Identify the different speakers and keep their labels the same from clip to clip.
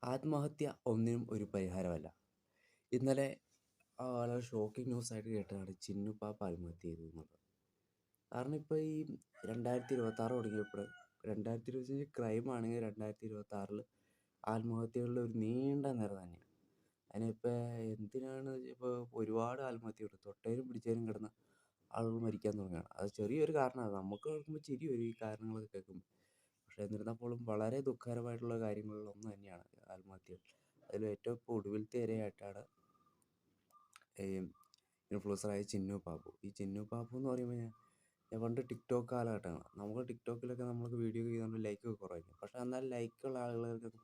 Speaker 1: ആത്മഹത്യ ഒന്നിനും ഒരു പരിഹാരമല്ല. ഇന്നലെ വളരെ ഷോക്കിംഗ് ന്യൂസായിട്ട് കേട്ടതാണ് ചിന്നു പാപ്പ ആത്മഹത്യ ചെയ്തു എന്നുള്ളത്. കാരണം ഇപ്പോൾ ഈ 2026 തുടങ്ങിയപ്പോൾ 2025 ക്രൈമാണെങ്കിൽ 2026 ആത്മഹത്യകളുടെ ഒരു നീണ്ട നിര തന്നെയാണ്. അതിനിപ്പോൾ എന്തിനാണ് ഇപ്പോൾ ഒരുപാട് ആത്മഹത്യയുണ്ട്. തൊട്ടേനും പിടിച്ചേനും കിടന്ന് ആളുകൾ മരിക്കാൻ തുടങ്ങുകയാണ്. അത് ചെറിയൊരു കാരണമാണ്. നമുക്ക് കേൾക്കുമ്പോൾ ചിരി വരും ഈ കാരണങ്ങളൊക്കെ കേൾക്കുമ്പോൾ. പക്ഷേ എന്നിരുന്നാൽ പോലും വളരെ ദുഃഖകരമായിട്ടുള്ള കാര്യങ്ങളിലൊന്ന് തന്നെയാണ് ആത്മഹത്യകൾ. അതിൽ ഏറ്റവും ഇപ്പോൾ ഒടുവിലത്തെ ഇരയായിട്ടാണ് ഈ ഇൻഫ്ലുവൻസറായ ചിന്നു പാപ്പു. ഈ ചിന്നു പാപ്പു എന്ന് പറയുമ്പോൾ ഞാൻ പണ്ട് ടിക്ടോക്ക് കാലഘട്ടങ്ങളാണ്. നമുക്ക് ടിക്ടോക്കിലൊക്കെ നമ്മൾക്ക് വീഡിയോ ചെയ്തുകൊണ്ട് ലൈക്കൊക്കെ കുറവായിരിക്കും. പക്ഷേ എന്നാൽ ലൈക്കുള്ള ആളുകൾക്കൊക്കെ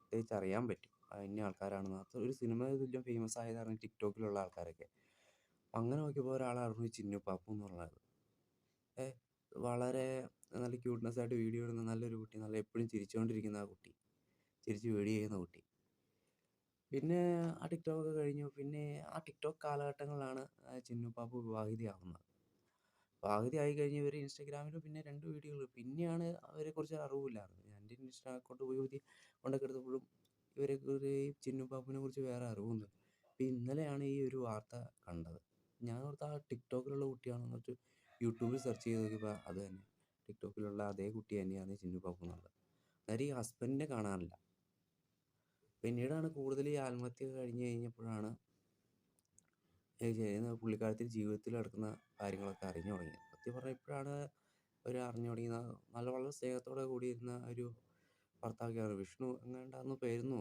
Speaker 1: പ്രത്യേകിച്ച് അറിയാൻ പറ്റും ഇന്ന ആൾക്കാരാണെന്ന്. ഒരു സിനിമ തുല്യം ഫേമസ് ആയതാണ് ടിക്ടോക്കിലുള്ള ആൾക്കാരൊക്കെ. അങ്ങനെ നോക്കിയപ്പോൾ ഒരാളായിരുന്നു ഈ ചിന്നു പാപ്പു എന്നുള്ളത്. വളരെ നല്ല ക്യൂട്ട്നെസ് ആയിട്ട് വീഡിയോ ഇടുന്ന നല്ലൊരു കുട്ടി, നല്ല എപ്പോഴും ചിരിച്ചുകൊണ്ടിരിക്കുന്ന ആ കുട്ടി, ചിരിച്ച് വീഡിയോ ചെയ്യുന്ന കുട്ടി. പിന്നെ ആ ടിക്ടോക്കൊക്കെ കഴിഞ്ഞു. പിന്നെ ആ ടിക്ടോക്ക് കാലഘട്ടങ്ങളിലാണ് ചിന്നു പാപ്പു വിവാഹിതയാകുന്നത്. വിവാഹിതയായി കഴിഞ്ഞ് ഇവർ ഇൻസ്റ്റാഗ്രാമിൽ പിന്നെ 2 വീഡിയോകൾ പിന്നെയാണ് അവരെക്കുറിച്ച് അറിവില്ലായിരുന്നു. എൻ്റെ ഇൻസ്റ്റാ അക്കൗണ്ട് പോയി കൊണ്ടൊക്കെ എടുത്തപ്പോഴും ഇവരെക്കുറിച്ച് ഈ ചിന്നു പാപ്പുവിനെ കുറിച്ച് വേറെ അറിവൊന്നും. അപ്പോൾ ഇന്നലെയാണ് ഈ ഒരു വാർത്ത കണ്ടത്. ഞാൻ ഓർത്ത് ആ ടിക്ടോക്കിലുള്ള കുട്ടിയാണെന്ന് വെച്ച് യൂട്യൂബിൽ സെർച്ച് ചെയ്ത് നോക്കിയപ്പോൾ അത് തന്നെ ടിക്ടോക്കിലുള്ള അതേ കുട്ടി തന്നെയാണ് ചിന്നു പാപ്പു എന്നുള്ളത്. അന്നേരം ഈ ഹസ്ബൻഡിനെ കാണാനില്ല. പിന്നീടാണ് കൂടുതൽ ഈ ആത്മഹത്യ കഴിഞ്ഞ് കഴിഞ്ഞപ്പോഴാണ് പുള്ളിക്കാരത്തി ജീവിതത്തിൽ നടക്കുന്ന കാര്യങ്ങളൊക്കെ അറിഞ്ഞു തുടങ്ങിയത്. സത്യം പറഞ്ഞാൽ ഇപ്പോഴാണ് അവർ അറിഞ്ഞു തുടങ്ങിയത്. വളരെ സ്നേഹത്തോടെ കൂടിയിരുന്ന ഒരു ഭർത്താവിനെയാണ്, വിഷ്ണു എങ്ങാണ്ടാന്ന് പേരുന്നു.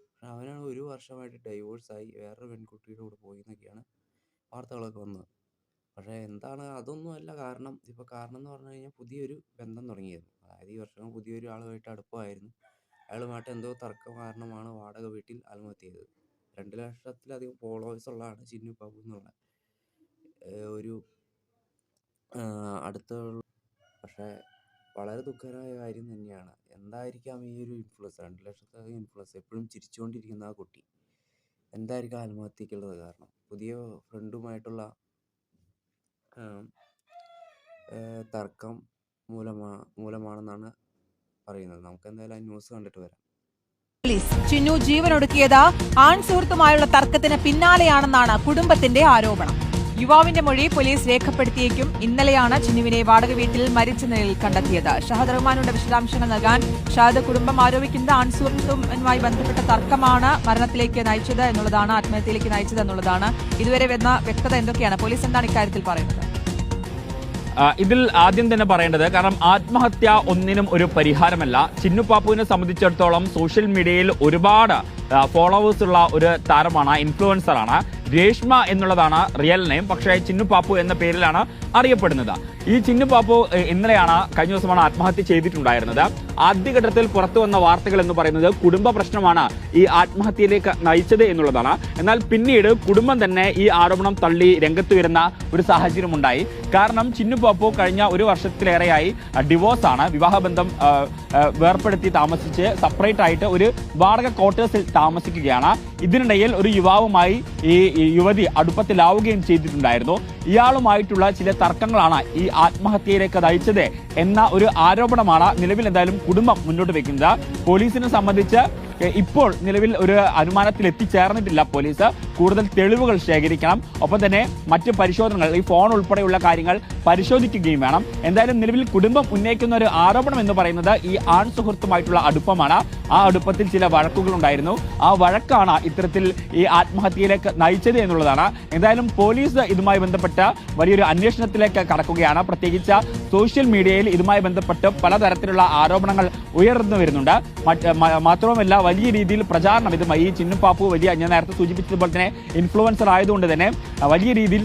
Speaker 1: പക്ഷെ അവനാണ് 1 വർഷമായിട്ട് ഡൈവോഴ്സായി വേറൊരു പെൺകുട്ടിയുടെ കൂടെ പോയി എന്നൊക്കെയാണ് വാർത്തകളൊക്കെ വന്നത്. പക്ഷേ എന്താണ് അതൊന്നും അല്ല കാരണം. ഇപ്പോൾ കാരണം എന്ന് പറഞ്ഞു കഴിഞ്ഞാൽ പുതിയൊരു ബന്ധം തുടങ്ങിയിരുന്നു. അതായത് ഈ വർഷം പുതിയൊരു ആളുമായിട്ട് അടുപ്പമായിരുന്നു. അയാളുമായിട്ട് എന്തോ തർക്കം കാരണമാണ് വാടക വീട്ടിൽ ആത്മഹത്യ ചെയ്തത്. 2 ലക്ഷത്തിലധികം ഫോളോവേഴ്സ് ഉള്ളതാണ് ചിന്നു പാപ്പു എന്നുള്ള ഒരു അടുത്ത. പക്ഷേ വളരെ ദുഃഖകരമായ കാര്യം തന്നെയാണ്. എന്തായിരിക്കാം ഈ ഒരു ഇൻഫ്ലുവൻസ്, 2 ലക്ഷത്തിലധികം ഇൻഫ്ലുവൻസ്, എപ്പോഴും ചിരിച്ചുകൊണ്ടിരിക്കുന്ന ആ കുട്ടി എന്തായിരിക്കും ആത്മഹത്യക്കുള്ളത് കാരണം? പുതിയ ഫ്രണ്ടുമായിട്ടുള്ള തർക്കം മൂലമാണെന്നാണ് പറയുന്നത്. നമുക്ക് എന്തായാലും ആ ന്യൂസ് കണ്ടിട്ട് വരാം.
Speaker 2: ചിന്നു ജീവനൊടുക്കിയത് ആൺ സുഹൃത്തുമായുള്ള തർക്കത്തിന് പിന്നാലെയാണെന്നാണ് കുടുംബത്തിന്റെ ആരോപണം. യുവാവിന്റെ മൊഴി പോലീസ് രേഖപ്പെടുത്തിയേക്കും ഇന്നലെയാണ് ചിന്നുവിനെ വാടക വീട്ടിൽ മരിച്ച നിലയിൽ കണ്ടെത്തിയത്. ഷഹദ് റഹ്മാനുടെ വിശദാംശങ്ങൾ നൽകാൻ ഷഹദ്. കുടുംബം ആരോപിക്കുന്നത് ആൺ സുഹൃത്തുമായി ബന്ധപ്പെട്ട തർക്കമാണ് മരണത്തിലേക്ക് നയിച്ചത് എന്നുള്ളതാണ്, ആത്മഹത്യയിലേക്ക് നയിച്ചത് എന്നുള്ളതാണ്. ഇതുവരെ വന്ന വ്യക്തത എന്തൊക്കെയാണ്? പോലീസ് എന്താണ് ഇക്കാര്യത്തിൽ പറയുന്നത്?
Speaker 3: ഇതിൽ ആദ്യം തന്നെ പറയേണ്ടത്, കാരണം ആത്മഹത്യ ഒന്നിനും ഒരു പരിഹാരമല്ല. ചിന്നു പാപ്പുവിനെ സംബന്ധിച്ചിടത്തോളം സോഷ്യൽ മീഡിയയിൽ ഒരുപാട് ഫോളോവേഴ്സ് ഉള്ള ഒരു താരമാണ്, ഇൻഫ്ലുവൻസറാണ്. രേഷ്മ എന്നുള്ളതാണ് റിയൽ നെയിം. പക്ഷേ ചിന്നു പാപ്പു എന്ന പേരിലാണ് അറിയപ്പെടുന്നത്. ഈ ചിന്നു പാപ്പു ഇന്നലെയാണ്, കഴിഞ്ഞ ദിവസമാണ് ആത്മഹത്യ ചെയ്തിട്ടുണ്ടായിരുന്നത്. ആദ്യഘട്ടത്തിൽ പുറത്തു വന്ന വാർത്തകൾ എന്ന് പറയുന്നത് കുടുംബ പ്രശ്നമാണ് ഈ ആത്മഹത്യയിലേക്ക് നയിച്ചത് എന്നുള്ളതാണ്. എന്നാൽ പിന്നീട് കുടുംബം തന്നെ ഈ ആരോപണം തള്ളി രംഗത്ത് വരുന്ന ഒരു സാഹചര്യം ഉണ്ടായി. കാരണം ചിന്നു പാപ്പു കഴിഞ്ഞ 1 വർഷത്തിലേറെയായി ഡിവോഴ്സാണ്, വിവാഹബന്ധം വേർപ്പെടുത്തി താമസിച്ച് സെപ്പറേറ്റ് ആയിട്ട് ഒരു വാടക ക്വാർട്ടേഴ്സിൽ താമസിക്കുകയാണ്. ഇതിനിടയിൽ ഒരു യുവാവുമായി ഈ യുവതി അടുപ്പത്തിലാവുകയും ചെയ്തിട്ടുണ്ടായിരുന്നു. ഇയാളുമായിട്ടുള്ള ചില തർക്കങ്ങളാണ് ഈ ആത്മഹത്യയിലേക്ക് നയിച്ചത് എന്ന ഒരു ആരോപണമാണ് നിലവിൽ എന്തായാലും കുടുംബം മുന്നോട്ട് വെക്കുന്നത്. പോലീസിനെ സംബന്ധിച്ച് ഇപ്പോൾ നിലവിൽ ഒരു അനുമാനത്തിൽ എത്തിച്ചേർന്നിട്ടില്ല പോലീസ്. കൂടുതൽ തെളിവുകൾ ശേഖരിക്കണം. ഒപ്പം തന്നെ മറ്റ് പരിശോധനകൾ, ഈ ഫോൺ ഉൾപ്പെടെയുള്ള കാര്യങ്ങൾ പരിശോധിക്കുകയും വേണം. എന്തായാലും നിലവിൽ കുടുംബം ഉന്നയിക്കുന്ന ഒരു ആരോപണം എന്ന് പറയുന്നത് ഈ ആൺ സുഹൃത്തുമായിട്ടുള്ള അടുപ്പമാണ്. ആ അടുപ്പത്തിൽ ചില വഴക്കുകൾ ഉണ്ടായിരുന്നു. ആ വഴക്കാണ് ഇത്തരത്തിൽ ഈ ആത്മഹത്യയിലേക്ക് നയിച്ചത് എന്നുള്ളതാണ്. എന്തായാലും പോലീസ് ഇതുമായി ബന്ധപ്പെട്ട് വലിയൊരു അന്വേഷണത്തിലേക്ക് കടക്കുകയാണ്. പ്രത്യേകിച്ച് സോഷ്യൽ മീഡിയയിൽ ഇതുമായി ബന്ധപ്പെട്ട് പലതരത്തിലുള്ള ആരോപണങ്ങൾ ഉയർന്നു വരുന്നുണ്ട്. മാത്രവുമല്ല വലിയ രീതിയിൽ പ്രചാരണം ഇതുമായി. ഈ ചിന്നു പാപ്പു ഞാൻ നേരത്തെ സൂചിപ്പിച്ചതുപോലെ തന്നെ ഇൻഫ്ലുവൻസർ ആയതുകൊണ്ട് തന്നെ വലിയ രീതിയിൽ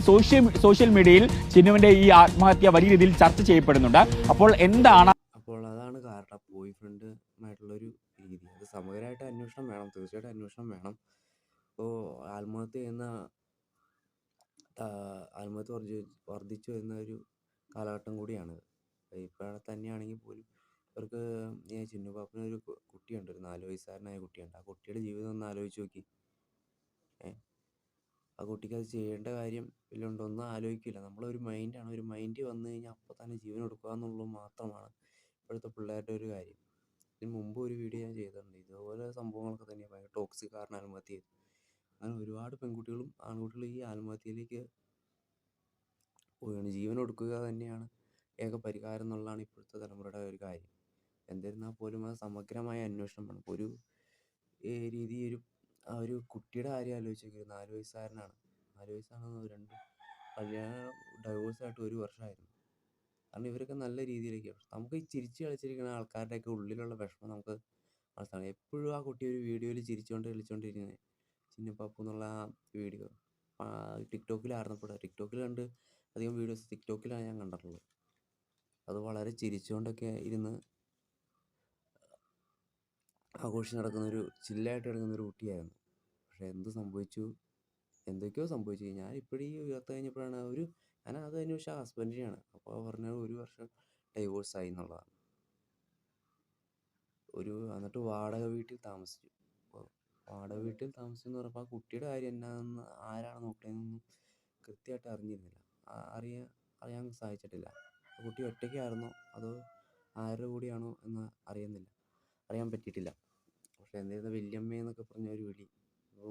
Speaker 3: സോഷ്യൽ മീഡിയയിൽ ചിന്നുവിന്റെ ഈ ആത്മഹത്യ വലിയ രീതിയിൽ ചർച്ച ചെയ്യപ്പെടുന്നുണ്ട്. അപ്പോൾ
Speaker 1: അതാണ് കാരണം. ബോയ് ഫ്രണ്ടുമായിട്ടുള്ളൊരു രീതി, അത് സമഗ്രമായിട്ട് അന്വേഷണം വേണം, തീർച്ചയായിട്ടും അന്വേഷണം വേണം. ഇപ്പോൾ ആത്മഹത്യ വർദ്ധിച്ചു വരുന്ന ഒരു കാലഘട്ടം കൂടിയാണ്. ഇപ്പോൾ തന്നെയാണെങ്കിൽ പോലും അവർക്ക് ചിന്നു പാപ്പിനൊരു കുട്ടിയുണ്ട്, ഒരു 4 വയസ്സുകാരനായ കുട്ടിയുണ്ട്. ആ കുട്ടിയുടെ ജീവിതം ഒന്ന് ആലോചിച്ച് നോക്കി. ആ കുട്ടിക്ക് അത് ചെയ്യേണ്ട കാര്യം ഇല്ലുണ്ടോ ഒന്നും ആലോചിക്കില്ല. നമ്മളൊരു മൈൻഡാണ്, ഒരു മൈൻഡ് വന്നു കഴിഞ്ഞാൽ അപ്പോൾ തന്നെ ജീവൻ എടുക്കുക എന്നുള്ളത് മാത്രമാണ് ഇപ്പോഴത്തെ പിള്ളേരുടെ ഒരു കാര്യം. ഇതിന് മുമ്പ് ഒരു വീഡിയോ ഞാൻ ചെയ്തിട്ടുണ്ട്. ഇതുപോലെ സംഭവങ്ങളൊക്കെ തന്നെയാണ്. ഭയങ്കര ടോക്സിക് കാരണം ആത്മഹത്യ ചെയ്തു. അങ്ങനെ ഒരുപാട് പെൺകുട്ടികളും ആൺകുട്ടികളും ഈ ആത്മഹത്യയിലേക്ക് പോവുകയാണ്. ജീവൻ ഒടുക്കുക തന്നെയാണ് ഏക പരിഹാരം എന്നുള്ളതാണ് ഇപ്പോഴത്തെ തലമുറയുടെ ഒരു കാര്യം. എന്നിരുന്നാൽ പോലും അത് സമഗ്രമായ അന്വേഷണം വേണം. ഇപ്പോൾ ഒരു രീതി ആ ഒരു കുട്ടിയുടെ കാര്യം ആലോചിച്ച് നോക്കി. 4 വയസ്സുകാരനാണ്. 4 വയസ്സാണ്. കല്യാണം ഡൈവോഴ്സായിട്ട് 1 വർഷമായിരുന്നു. കാരണം ഇവരൊക്കെ നല്ല രീതിയിലേക്ക് നമുക്ക് ഈ ചിരിച്ച് കളിച്ചിരിക്കുന്ന ആൾക്കാരുടെയൊക്കെ ഉള്ളിലുള്ള വിഷമം നമുക്ക് മനസ്സിലാവും. എപ്പോഴും ആ കുട്ടി ഒരു വീഡിയോയിൽ ചിരിച്ചുകൊണ്ട് കളിച്ചുകൊണ്ടിരിക്കുന്നത് ചിന്നുപാപ്പു എന്നുള്ള ആ വീഡിയോ ടിക്ടോക്കിൽ കണ്ട് അധികം വീഡിയോസ് ടിക്ടോക്കിലാണ് ഞാൻ കണ്ടിട്ടുള്ളത്. അത് വളരെ ചിരിച്ചുകൊണ്ടൊക്കെ ഇരുന്ന് ആഘോഷിച്ച് നടക്കുന്നൊരു ചില്ലായിട്ട് കിടക്കുന്നൊരു കുട്ടിയായിരുന്നു. പക്ഷേ എന്തൊക്കെയോ സംഭവിച്ചു. ഞാൻ ഇപ്പോഴും ഈ ഉയർത്ത് കഴിഞ്ഞപ്പോഴാണ് ഞാൻ അത് അന്വേഷിച്ച ഹസ്ബൻഡിനെയാണ്. അപ്പോൾ പറഞ്ഞത് 1 വർഷം ഡൈവോഴ്സായി എന്നുള്ളതാണ്. എന്നിട്ട് വാടക വീട്ടിൽ താമസിച്ചു. അപ്പോൾ വാടക വീട്ടിൽ താമസിച്ചെന്ന് പറഞ്ഞപ്പോൾ ആ കുട്ടിയുടെ കാര്യം എന്നാണെന്ന് ആരാണ് നോക്കുന്നതെന്നൊന്നും കൃത്യമായിട്ട് അറിഞ്ഞിരുന്നില്ല. അറിയാൻ സാധിച്ചിട്ടില്ല. ആ കുട്ടി ഒറ്റയ്ക്കായിരുന്നോ അതോ ആരുടെ കൂടെയാണോ എന്ന് അറിയാൻ പറ്റിയിട്ടില്ല. പക്ഷേ എന്നിരുന്ന വല്യമ്മയെന്നൊക്കെ പറഞ്ഞ ഒരു വിളി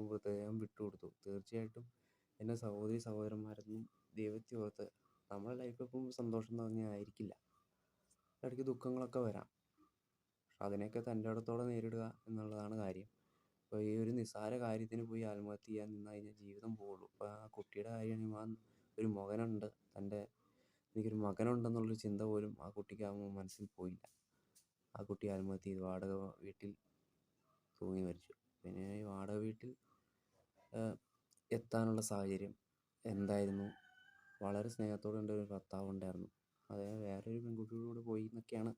Speaker 1: പ്രത്യേകം വിട്ടുകൊടുത്തു. തീർച്ചയായിട്ടും എൻ്റെ സഹോദരന്മാരൊന്നും ദൈവത്തെ ഓർത്ത് നമ്മുടെ ലൈഫ് എപ്പം സന്തോഷം നിറഞ്ഞായിരിക്കില്ല. ഇടയ്ക്ക് ദുഃഖങ്ങളൊക്കെ വരാം. പക്ഷെ അതിനെയൊക്കെ തൻ്റെടത്തോടെ നേരിടുക എന്നുള്ളതാണ് കാര്യം. ഇപ്പോൾ ഈ ഒരു നിസ്സാര കാര്യത്തിന് പോയി ആത്മഹത്യ ചെയ്യാൻ നിന്ന് കഴിഞ്ഞാൽ ജീവിതം പോവുള്ളൂ. ഇപ്പോൾ ആ കുട്ടിയുടെ കാര്യമാണെങ്കിൽ ഒരു മകനുണ്ട്. എനിക്കൊരു മകനുണ്ടെന്നുള്ളൊരു ചിന്ത പോലും ആ കുട്ടിക്ക് മനസ്സിൽ പോയില്ല. ആ കുട്ടി ആത്മഹത്യ ചെയ്തു. വാടക വീട്ടിൽ തൂങ്ങി മരിച്ചു. പിന്നെ ഈ വാടക വീട്ടിൽ എത്താനുള്ള സാഹചര്യം എന്തായിരുന്നു? വളരെ സ്നേഹത്തോടെ എൻ്റെ ഒരു ഭർത്താവ് ഉണ്ടായിരുന്നു. അതായത് വേറൊരു പെൺകുട്ടിയുടെ കൂടെ പോയി എന്നൊക്കെയാണ്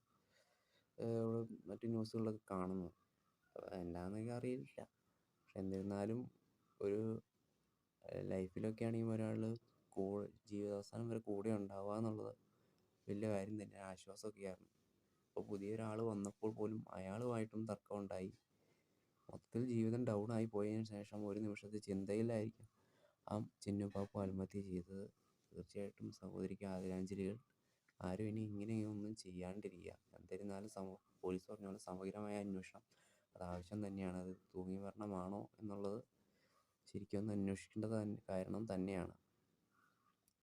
Speaker 1: മറ്റു ന്യൂസുകളിലൊക്കെ കാണുന്നത്. എന്താണെന്നൊക്കെ അറിയില്ല. പക്ഷെ എന്നിരുന്നാലും ഒരു ലൈഫിലൊക്കെ ആണെങ്കിൽ ഒരാൾ ജീവിതാവസാനം വരെ കൂടെ ഉണ്ടാവുക എന്നുള്ളത് വലിയ കാര്യം തന്നെ, ആശ്വാസമൊക്കെയായിരുന്നു. ഇപ്പോൾ പുതിയൊരാൾ വന്നപ്പോൾ പോലും അയാളുമായിട്ടും തർക്കമുണ്ടായി. മൊത്തത്തിൽ ജീവിതം ഡൗൺ ആയി പോയതിന് ശേഷം ഒരു നിമിഷത്തെ ചിന്തയിലായിരിക്കും ആ ചിന്നുപാപ്പു ആത്മഹത്യ ചെയ്തത്. തീർച്ചയായിട്ടും സഹോദരിക്ക് ആദരാഞ്ജലികൾ. ആരും ഇനി ഇങ്ങനെയൊന്നും ചെയ്യാണ്ടിരിക്കുക. എന്നിരുന്നാലും പോലീസ് പറഞ്ഞ പോലെ സമഗ്രമായ അന്വേഷണം അത് ആവശ്യം തന്നെയാണ്. അത് തൂങ്ങി മരണമാണോ എന്നുള്ളത് ശരിക്കും ഒന്ന് അന്വേഷിക്കേണ്ടത് കാരണം തന്നെയാണ്.